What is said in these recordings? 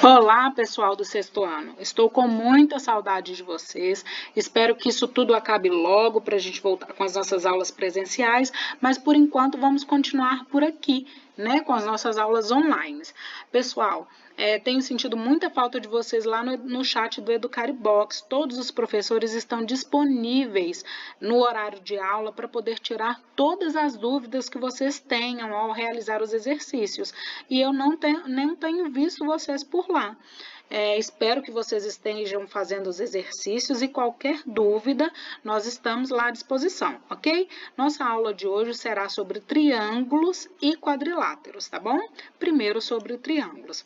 Olá, pessoal do sexto ano. Estou com muita saudade de vocês. Espero que isso tudo acabe logo para a gente voltar com as nossas aulas presenciais, mas por enquanto vamos continuar por aqui, né, com as nossas aulas online. Pessoal, tenho sentido muita falta de vocês lá no chat do Educaribox. Todos os professores estão disponíveis no horário de aula para poder tirar todas as dúvidas que vocês tenham ao realizar os exercícios. E eu não tenho visto vocês por lá. Espero que vocês estejam fazendo os exercícios e qualquer dúvida, nós estamos lá à disposição, ok? Nossa aula de hoje será sobre triângulos e quadriláteros, tá bom? Primeiro sobre triângulos.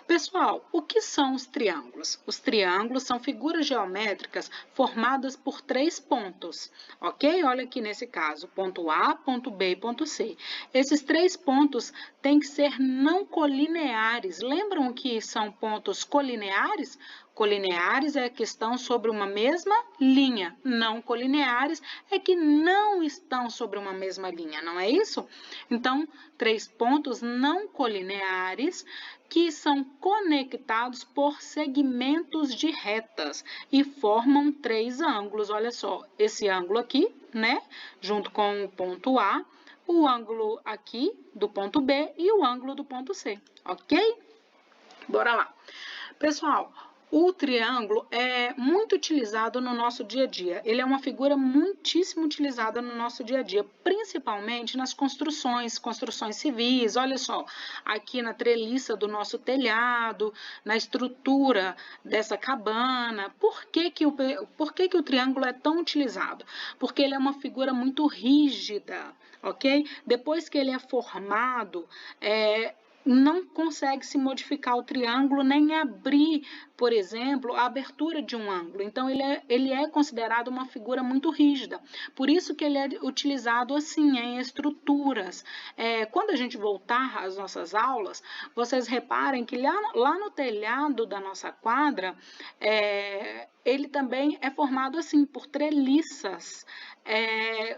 Pessoal, o que são os triângulos? Os triângulos são figuras geométricas formadas por 3 pontos, ok? Olha aqui nesse caso, ponto A, ponto B e ponto C. Esses 3 pontos têm que ser não colineares. Lembram que são pontos colineares? Colineares é que estão sobre uma mesma linha. Não colineares é que não estão sobre uma mesma linha, não é isso? Então, 3 pontos não colineares que são conectados por segmentos de retas e formam 3 ângulos. Olha só, esse ângulo aqui, né, junto com o ponto A, o ângulo aqui do ponto B e o ângulo do ponto C, ok? Bora lá. Pessoal, o triângulo é muito utilizado no nosso dia a dia. Ele é uma figura muitíssimo utilizada no nosso dia a dia, principalmente nas construções civis. Olha só, aqui na treliça do nosso telhado, na estrutura dessa cabana. Por que que o triângulo é tão utilizado? Porque ele é uma figura muito rígida, ok? Depois que ele é formado, não consegue se modificar o triângulo, nem abrir, por exemplo, a abertura de um ângulo. Então, ele é considerado uma figura muito rígida. Por isso que ele é utilizado assim, em estruturas. Quando a gente voltar às nossas aulas, vocês reparem que lá no telhado da nossa quadra, ele também é formado assim, por treliças.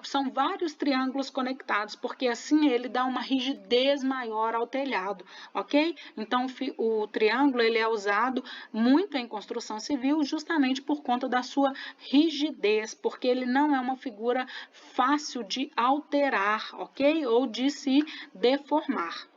São vários triângulos conectados, porque assim ele dá uma rigidez maior ao telhado, ok? Então, o triângulo ele é usado muito em construção civil justamente por conta da sua rigidez, porque ele não é uma figura fácil de alterar, ok? Ou de se deformar.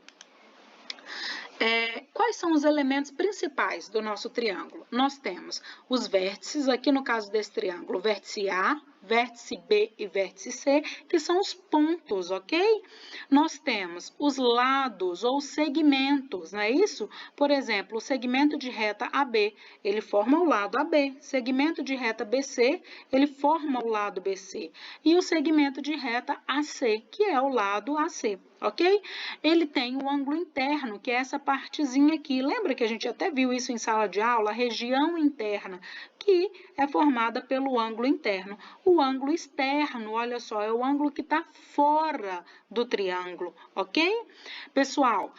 Quais são os elementos principais do nosso triângulo? Nós temos os vértices, aqui no caso desse triângulo, vértice A, vértice B e vértice C, que são os pontos, ok? Nós temos os lados ou segmentos, não é isso? Por exemplo, o segmento de reta AB, ele forma o lado AB. Segmento de reta BC, ele forma o lado BC. E o segmento de reta AC, que é o lado AC, ok? Ele tem o ângulo interno, que é essa partezinha aqui. Lembra que a gente até viu isso em sala de aula? A região interna, que é formada pelo ângulo interno. O ângulo externo, olha só, é o ângulo que está fora do triângulo, ok? Pessoal,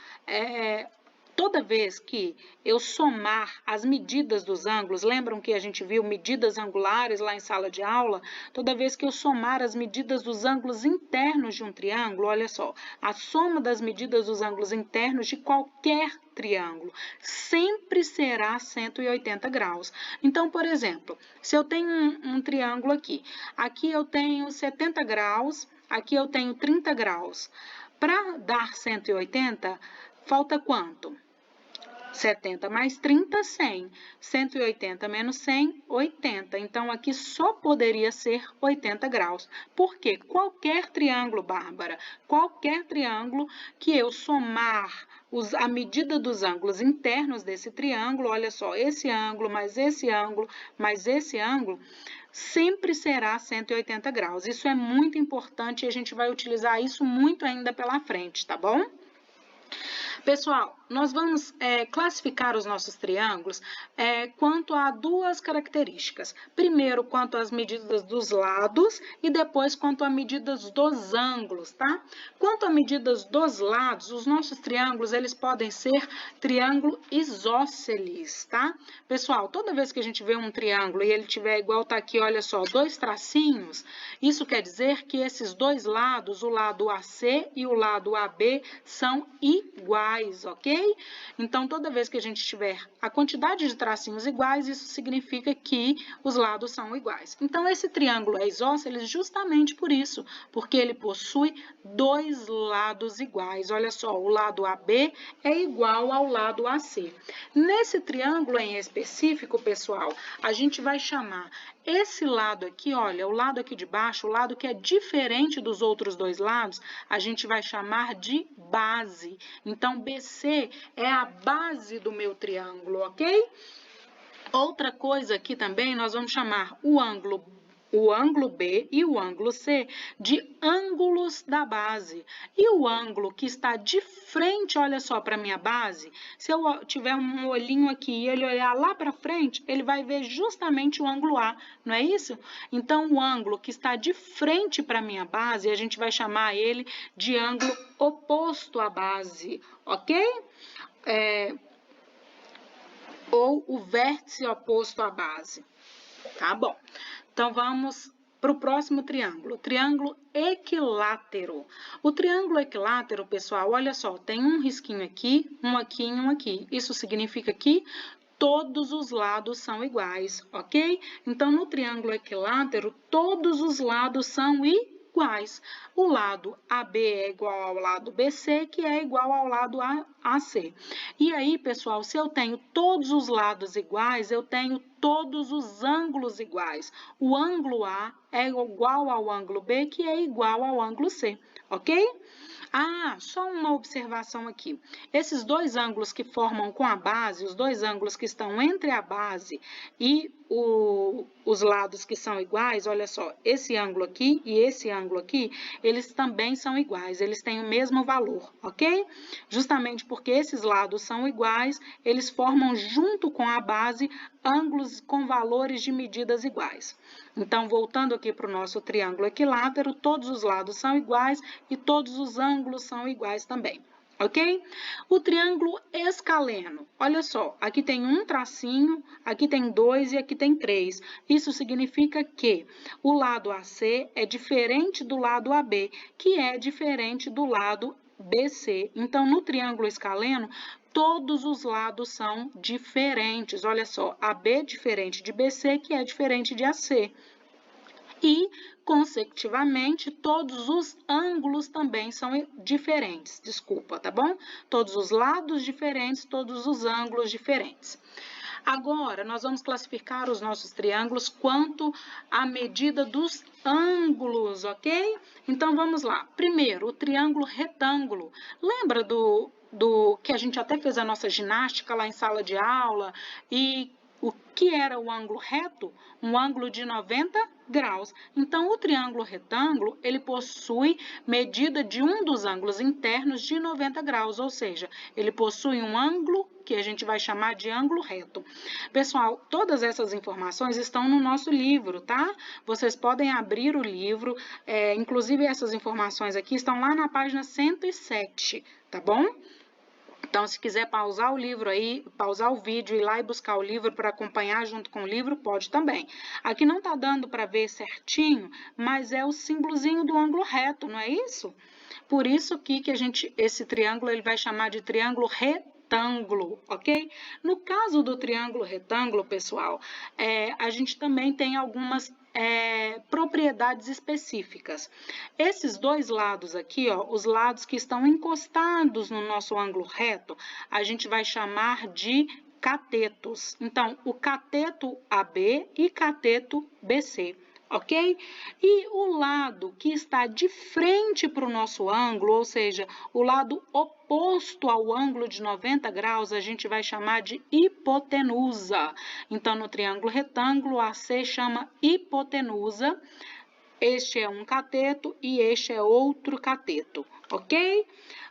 toda vez que eu somar as medidas dos ângulos, lembram que a gente viu medidas angulares lá em sala de aula? Toda vez que eu somar as medidas dos ângulos internos de um triângulo, olha só, a soma das medidas dos ângulos internos de qualquer triângulo sempre será 180 graus. Então, por exemplo, se eu tenho um triângulo aqui eu tenho 70 graus, aqui eu tenho 30 graus. Para dar 180, falta quanto? 70 mais 30, 100. 180 menos 100, 80. Então, aqui só poderia ser 80 graus. Por quê? Qualquer triângulo, Bárbara, qualquer triângulo que eu somar a medida dos ângulos internos desse triângulo, olha só, esse ângulo, mais esse ângulo, mais esse ângulo, sempre será 180 graus. Isso é muito importante e a gente vai utilizar isso muito ainda pela frente, tá bom? Pessoal, nós vamos classificar os nossos triângulos quanto a 2 características. Primeiro, quanto às medidas dos lados e depois quanto a medidas dos ângulos, tá? Quanto a medidas dos lados, os nossos triângulos, eles podem ser triângulo isósceles, tá? Pessoal, toda vez que a gente vê um triângulo e ele tiver igual tá aqui, olha só, 2 tracinhos, isso quer dizer que esses 2 lados, o lado AC e o lado AB, são iguais iguais, ok? Então, toda vez que a gente tiver a quantidade de tracinhos iguais, isso significa que os lados são iguais. Então, esse triângulo é isósceles justamente por isso, porque ele possui dois lados iguais. Olha só, o lado AB é igual ao lado AC. Nesse triângulo em específico, pessoal, a gente vai chamar esse lado aqui, olha, o lado aqui de baixo, o lado que é diferente dos outros dois lados, a gente vai chamar de base. Então, BC é a base do meu triângulo, ok? Outra coisa aqui também, nós vamos chamar o ângulo B e o ângulo C de ângulos da base. E o ângulo que está de frente, olha só, para a minha base, se eu tiver um olhinho aqui e ele olhar lá para frente, ele vai ver justamente o ângulo A, não é isso? Então, o ângulo que está de frente para a minha base, a gente vai chamar ele de ângulo oposto à base, ok? Ou o vértice oposto à base. Tá bom. Então, vamos para o próximo triângulo, triângulo equilátero. O triângulo equilátero, pessoal, olha só, tem um risquinho aqui, um aqui e um aqui. Isso significa que todos os lados são iguais, ok? Então, no triângulo equilátero, todos os lados são iguais. O lado AB é igual ao lado BC, que é igual ao lado AC. E aí, pessoal, se eu tenho todos os lados iguais, eu tenho todos os ângulos iguais. O ângulo A é igual ao ângulo B, que é igual ao ângulo C, ok? Ah, só uma observação aqui. Esses dois ângulos que formam com a base, os dois ângulos que estão entre a base e os lados que são iguais, olha só, esse ângulo aqui e esse ângulo aqui, eles também são iguais, eles têm o mesmo valor, ok? Justamente porque esses lados são iguais, eles formam junto com a base ângulos com valores de medidas iguais. Então, voltando aqui para o nosso triângulo equilátero, todos os lados são iguais e todos os ângulos são iguais também. Ok? O triângulo escaleno. Olha só, aqui tem um tracinho, aqui tem dois e aqui tem três. Isso significa que o lado AC é diferente do lado AB, que é diferente do lado BC. Então, no triângulo escaleno, todos os lados são diferentes. Olha só, AB é diferente de BC, que é diferente de AC. E, consecutivamente, todos os ângulos também são diferentes, desculpa, tá bom? Todos os lados diferentes, todos os ângulos diferentes. Agora, nós vamos classificar os nossos triângulos quanto à medida dos ângulos, ok? Então, vamos lá. Primeiro, o triângulo retângulo. Lembra do que a gente até fez a nossa ginástica lá em sala de aula e o que era o ângulo reto? Um ângulo de 90 graus. Então, o triângulo retângulo, ele possui medida de um dos ângulos internos de 90 graus, ou seja, ele possui um ângulo que a gente vai chamar de ângulo reto. Pessoal, todas essas informações estão no nosso livro, tá? Vocês podem abrir o livro, inclusive essas informações aqui estão lá na página 107, tá bom? Então, se quiser pausar o livro aí, pausar o vídeo, ir lá e buscar o livro para acompanhar junto com o livro, pode também. Aqui não está dando para ver certinho, mas é o símbolozinho do ângulo reto, não é isso? Por isso que esse triângulo ele vai chamar de triângulo retângulo, ok? No caso do triângulo retângulo, pessoal, a gente também tem algumas propriedades específicas. Esses dois lados aqui, ó, os lados que estão encostados no nosso ângulo reto, a gente vai chamar de catetos. Então, o cateto AB e cateto BC. Ok? E o lado que está de frente para o nosso ângulo, ou seja, o lado oposto ao ângulo de 90 graus, a gente vai chamar de hipotenusa. Então, no triângulo retângulo, AC chama hipotenusa. Este é um cateto e este é outro cateto, ok?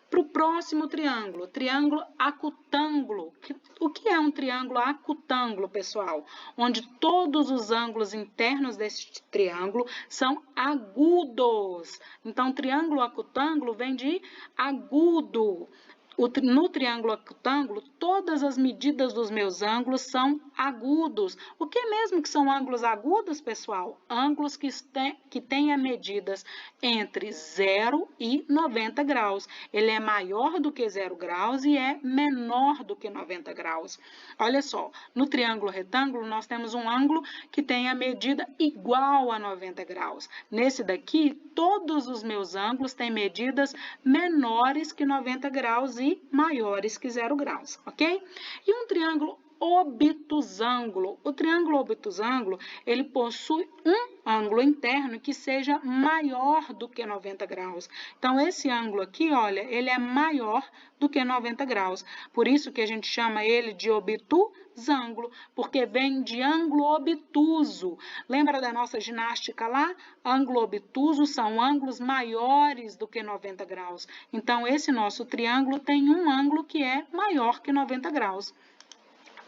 Para o próximo triângulo, triângulo acutângulo. O que é um triângulo acutângulo, pessoal? Onde todos os ângulos internos desse triângulo são agudos. Então, triângulo acutângulo vem de agudo. No triângulo acutângulo, todas as medidas dos meus ângulos são agudos. O que mesmo que são ângulos agudos, pessoal? Ângulos que tenha medidas entre 0 e 90 graus. Ele é maior do que 0 graus e é menor do que 90 graus. Olha só, no triângulo retângulo nós temos um ângulo que tem a medida igual a 90 graus. Nesse daqui, todos os meus ângulos têm medidas menores que 90 graus e maiores que 0 graus, ok? E um triângulo obtusângulo. O triângulo obtusângulo, ele possui um ângulo interno que seja maior do que 90 graus. Então, esse ângulo aqui, olha, ele é maior do que 90 graus. Por isso que a gente chama ele de obtusângulo, porque vem de ângulo obtuso. Lembra da nossa ginástica lá? Ângulo obtuso são ângulos maiores do que 90 graus. Então, esse nosso triângulo tem um ângulo que é maior que 90 graus.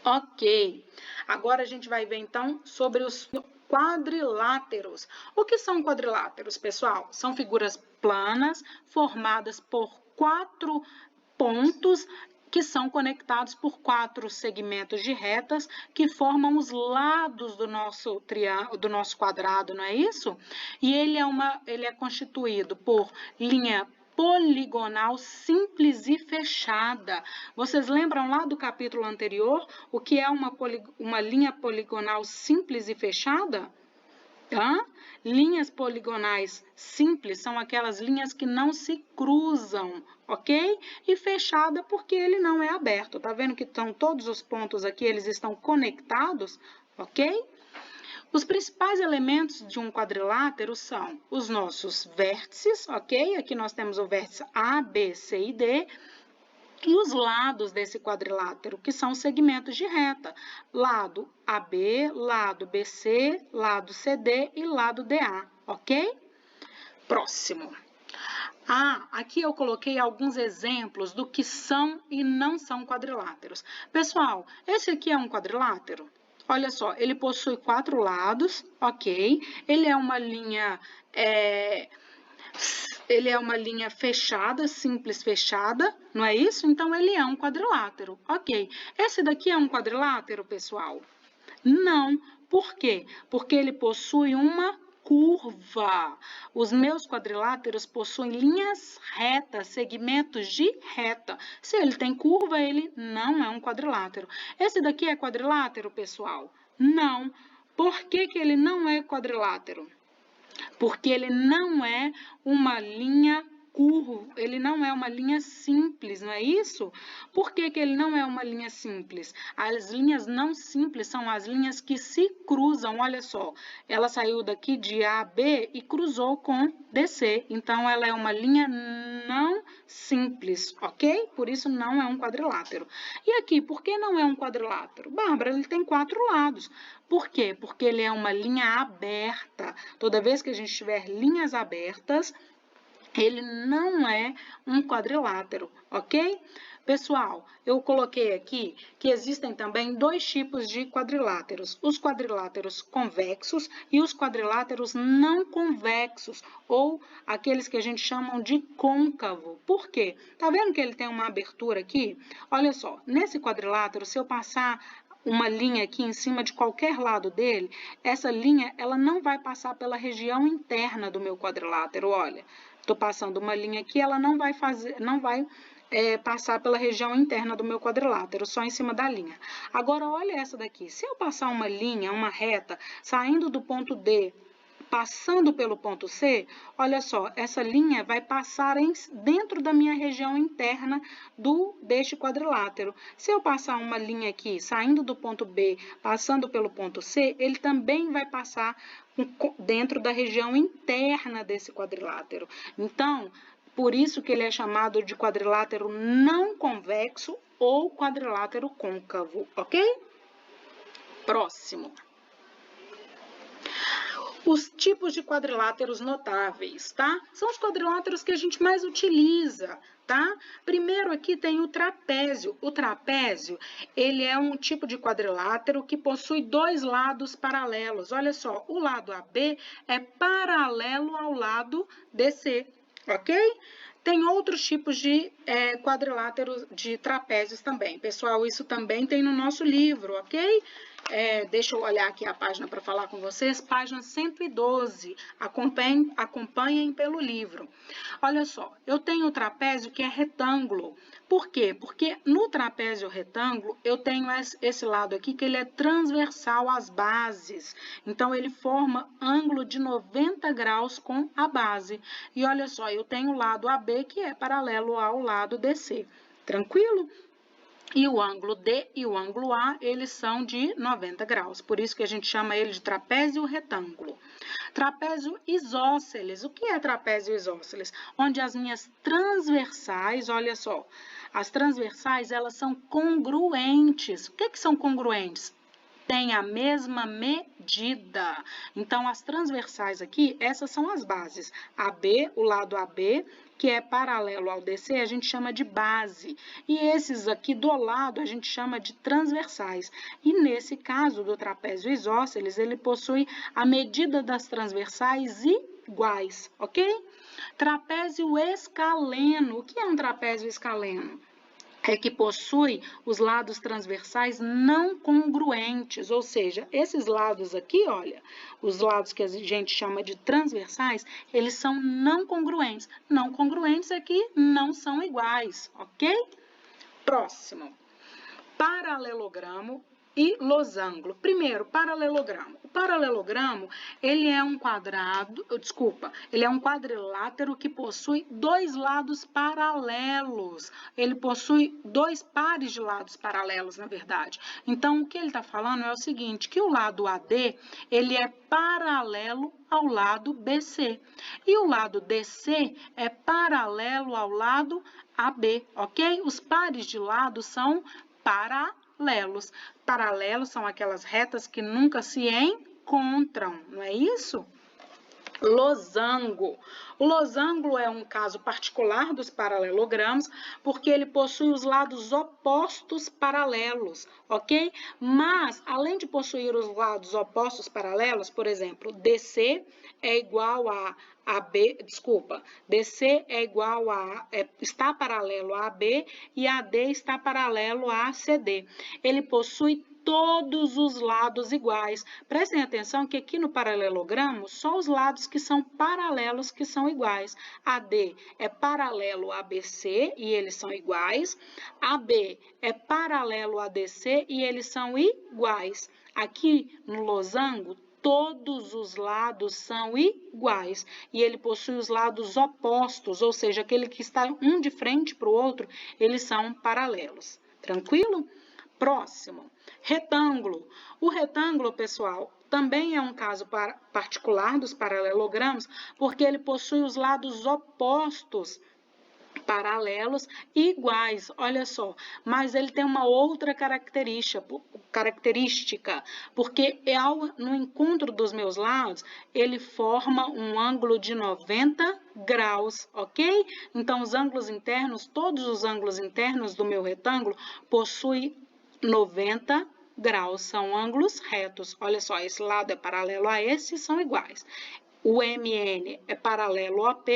Ok, agora a gente vai ver então sobre os quadriláteros. O que são quadriláteros, pessoal? São figuras planas formadas por 4 pontos que são conectados por 4 segmentos de retas que formam os lados do nosso quadrado, não é isso? E ele é constituído por linha poligonal simples e fechada. Vocês lembram lá do capítulo anterior o que é uma linha poligonal simples e fechada? Linhas poligonais simples são aquelas linhas que não se cruzam, ok? E fechada porque ele não é aberto. Tá vendo que estão todos os pontos aqui, eles estão conectados, ok? Os principais elementos de um quadrilátero são os nossos vértices, ok? Aqui nós temos o vértice A, B, C e D. E os lados desse quadrilátero, que são segmentos de reta. Lado AB, lado BC, lado CD e lado DA, ok? Próximo. Aqui eu coloquei alguns exemplos do que são e não são quadriláteros. Pessoal, esse aqui é um quadrilátero? Olha só, ele possui 4 lados, ok? Ele é uma linha fechada, simples fechada, não é isso? Então, ele é um quadrilátero, ok. Esse daqui é um quadrilátero, pessoal? Não. Por quê? Porque ele possui uma curva. Os meus quadriláteros possuem linhas retas, segmentos de reta. Se ele tem curva, ele não é um quadrilátero. Esse daqui é quadrilátero, pessoal? Não. Por que que ele não é quadrilátero? Porque ele não é uma linha curva, ele não é uma linha simples, não é isso? Por que que ele não é uma linha simples? As linhas não simples são as linhas que se cruzam, olha só. Ela saiu daqui de A a B e cruzou com DC, então ela é uma linha não simples, ok? Por isso não é um quadrilátero. E aqui, por que não é um quadrilátero? Bárbara, ele tem 4 lados. Por quê? Porque ele é uma linha aberta. Toda vez que a gente tiver linhas abertas, ele não é um quadrilátero, ok? Pessoal, eu coloquei aqui que existem também 2 tipos de quadriláteros. Os quadriláteros convexos e os quadriláteros não convexos, ou aqueles que a gente chama de côncavo. Por quê? Tá vendo que ele tem uma abertura aqui? Olha só, nesse quadrilátero, se eu passar uma linha aqui em cima de qualquer lado dele, essa linha ela não vai passar pela região interna do meu quadrilátero, olha. Estou passando uma linha aqui, ela não vai passar pela região interna do meu quadrilátero, só em cima da linha. Agora, olha essa daqui. Se eu passar uma linha, uma reta, saindo do ponto D, passando pelo ponto C, olha só, essa linha vai passar dentro da minha região interna deste quadrilátero. Se eu passar uma linha aqui, saindo do ponto B, passando pelo ponto C, ele também vai passar dentro da região interna desse quadrilátero. Então, por isso que ele é chamado de quadrilátero não convexo ou quadrilátero côncavo, ok? Próximo. Os tipos de quadriláteros notáveis, tá? São os quadriláteros que a gente mais utiliza, tá? Primeiro aqui tem o trapézio. O trapézio, ele é um tipo de quadrilátero que possui 2 lados paralelos. Olha só, o lado AB é paralelo ao lado DC, ok? Tem outros tipos de quadriláteros, de trapézios também. Pessoal, isso também tem no nosso livro, ok? Deixa eu olhar aqui a página para falar com vocês. Página 112. Acompanhem pelo livro. Olha só, eu tenho o trapézio que é retângulo. Por quê? Porque no trapézio retângulo, eu tenho esse lado aqui que ele é transversal às bases. Então, ele forma ângulo de 90 graus com a base. E olha só, eu tenho o lado AB que é paralelo ao lado DC. Tranquilo? E o ângulo D e o ângulo A, eles são de 90 graus. Por isso que a gente chama ele de trapézio retângulo. Trapézio isósceles. O que é trapézio isósceles? Onde as minhas transversais, olha só, as transversais, elas são congruentes. O que são congruentes? Tem a mesma medida. Então, as transversais aqui, essas são as bases. AB, o lado AB, que é paralelo ao DC, a gente chama de base. E esses aqui do lado, a gente chama de transversais. E nesse caso do trapézio isósceles, ele possui a medida das transversais iguais, ok? Trapézio escaleno. O que é um trapézio escaleno? É que possui os lados transversais não congruentes, ou seja, esses lados aqui, olha, os lados que a gente chama de transversais, eles são não congruentes. Não congruentes é que não são iguais, ok? Próximo. Paralelogramo e losango. Primeiro, paralelogramo. O paralelogramo, ele é um ele é um quadrilátero que possui dois lados paralelos. Ele possui dois pares de lados paralelos, na verdade. Então, o que ele está falando é o seguinte, que o lado AD, ele é paralelo ao lado BC. E o lado DC é paralelo ao lado AB, ok? Os pares de lados são paralelos. Paralelos são aquelas retas que nunca se encontram, não é isso? Losango. O losango é um caso particular dos paralelogramos, porque ele possui os lados opostos paralelos, ok? Mas, além de possuir os lados opostos paralelos, por exemplo, DC é igual a DC é igual está paralelo a AB e AD está paralelo a CD. Ele possui todos os lados iguais. Prestem atenção que aqui no paralelogramo, só os lados que são paralelos que são iguais. AD é paralelo a BC e eles são iguais. AB é paralelo a DC e eles são iguais. Aqui no losango, todos os lados são iguais e ele possui os lados opostos, ou seja, aquele que está um de frente para o outro, eles são paralelos. Tranquilo? Próximo, retângulo. O retângulo, pessoal, também é um caso particular dos paralelogramos, porque ele possui os lados opostos paralelos e iguais, olha só, mas ele tem uma outra característica, porque no encontro dos meus lados, ele forma um ângulo de 90 graus, ok? Então, os ângulos internos, todos os ângulos internos do meu retângulo possuem 90 graus, são ângulos retos. Olha só, esse lado é paralelo a esse e são iguais. O MN é paralelo ao AP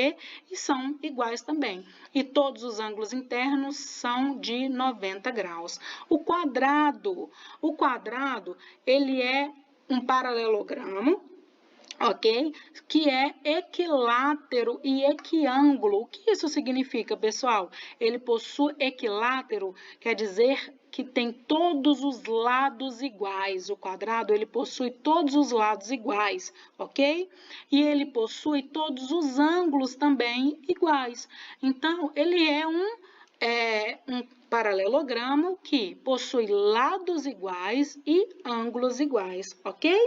e são iguais também. E todos os ângulos internos são de 90 graus. O quadrado, ele é um paralelogramo, ok? Que é equilátero e equiângulo. O que isso significa, pessoal? Ele possui equilátero, quer dizer que tem todos os lados iguais. O quadrado, ele possui todos os lados iguais, ok? E ele possui todos os ângulos também iguais. Então, ele é um paralelogramo que possui lados iguais e ângulos iguais, ok?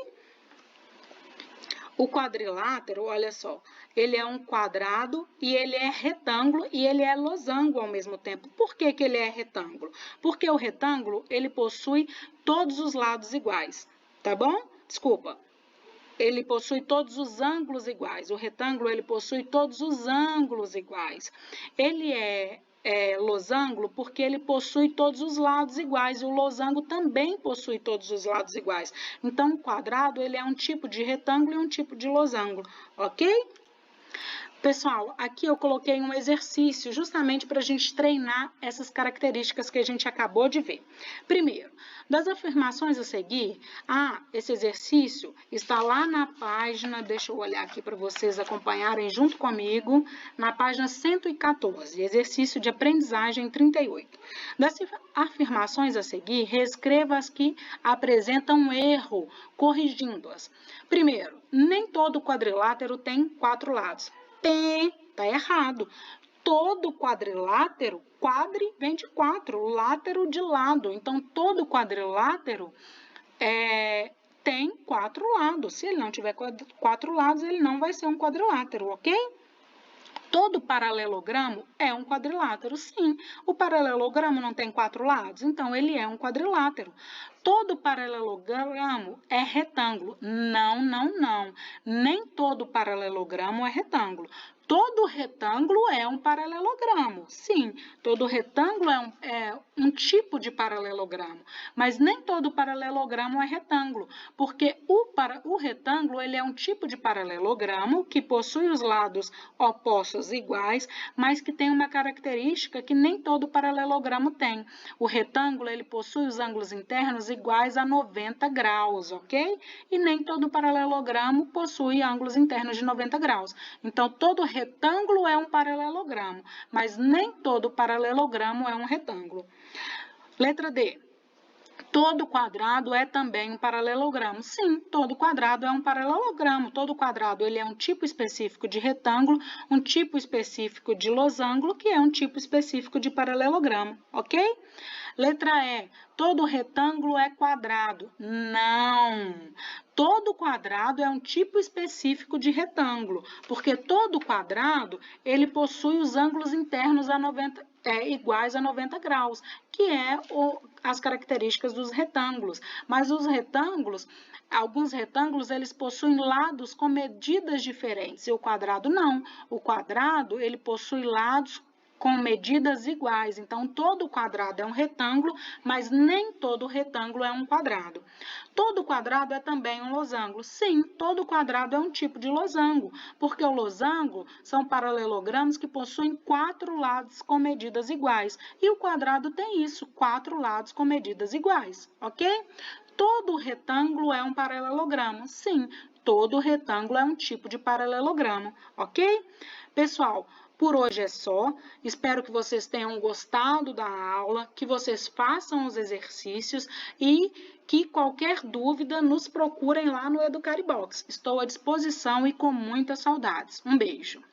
O quadrilátero, olha só, ele é um quadrado e ele é retângulo e ele é losango ao mesmo tempo. Por que ele é retângulo? Porque o retângulo, ele possui todos os lados iguais, tá bom? Desculpa. Ele possui todos os ângulos iguais. O retângulo, ele possui todos os ângulos iguais. Ele é losango porque ele possui todos os lados iguais e o losango também possui todos os lados iguais. Então, o quadrado, ele é um tipo de retângulo e um tipo de losango, ok? Pessoal, aqui eu coloquei um exercício justamente para a gente treinar essas características que a gente acabou de ver. Primeiro, das afirmações a seguir, esse exercício está lá na página, deixa eu olhar aqui para vocês acompanharem junto comigo, na página 114, exercício de aprendizagem 38. Das afirmações a seguir, reescreva as que apresentam um erro, corrigindo-as. Primeiro, nem todo quadrilátero tem 4 lados. Tá errado. Todo quadrilátero, quadri vem de 4, látero de lado. Então, todo quadrilátero tem 4 lados. Se ele não tiver 4 lados, ele não vai ser um quadrilátero, ok? Todo paralelogramo é um quadrilátero, sim. O paralelogramo não tem 4 lados, então ele é um quadrilátero. Todo paralelogramo é retângulo. Não, não, não. Nem todo paralelogramo é retângulo. Todo retângulo é um paralelogramo. Sim, todo retângulo é um tipo de paralelogramo, mas nem todo paralelogramo é retângulo, porque o retângulo ele é um tipo de paralelogramo que possui os lados opostos iguais, mas que tem uma característica que nem todo paralelogramo tem. O retângulo ele possui os ângulos internos iguais a 90 graus, ok? E nem todo paralelogramo possui ângulos internos de 90 graus. Então, todo retângulo é um paralelogramo, mas nem todo paralelogramo é um retângulo. Letra D. Todo quadrado é também um paralelogramo. Sim, todo quadrado é um paralelogramo. Todo quadrado ele é um tipo específico de retângulo, um tipo específico de losango, que é um tipo específico de paralelogramo, ok? Letra E. Todo retângulo é quadrado. Não. Todo quadrado é um tipo específico de retângulo, porque todo quadrado ele possui os ângulos internos iguais a 90 graus, que é as características dos retângulos. Mas os retângulos, alguns retângulos, eles possuem lados com medidas diferentes, e o quadrado não. O quadrado, ele possui lados com medidas iguais. Então, todo quadrado é um retângulo, mas nem todo retângulo é um quadrado. Todo quadrado é também um losango. Sim, todo quadrado é um tipo de losango, porque o losango são paralelogramos que possuem 4 lados com medidas iguais. E o quadrado tem isso, 4 lados com medidas iguais, ok? Todo retângulo é um paralelogramo. Sim, todo retângulo é um tipo de paralelogramo, ok? Pessoal, por hoje é só. Espero que vocês tenham gostado da aula, que vocês façam os exercícios e que qualquer dúvida nos procurem lá no Educaribox. Estou à disposição e com muitas saudades. Um beijo.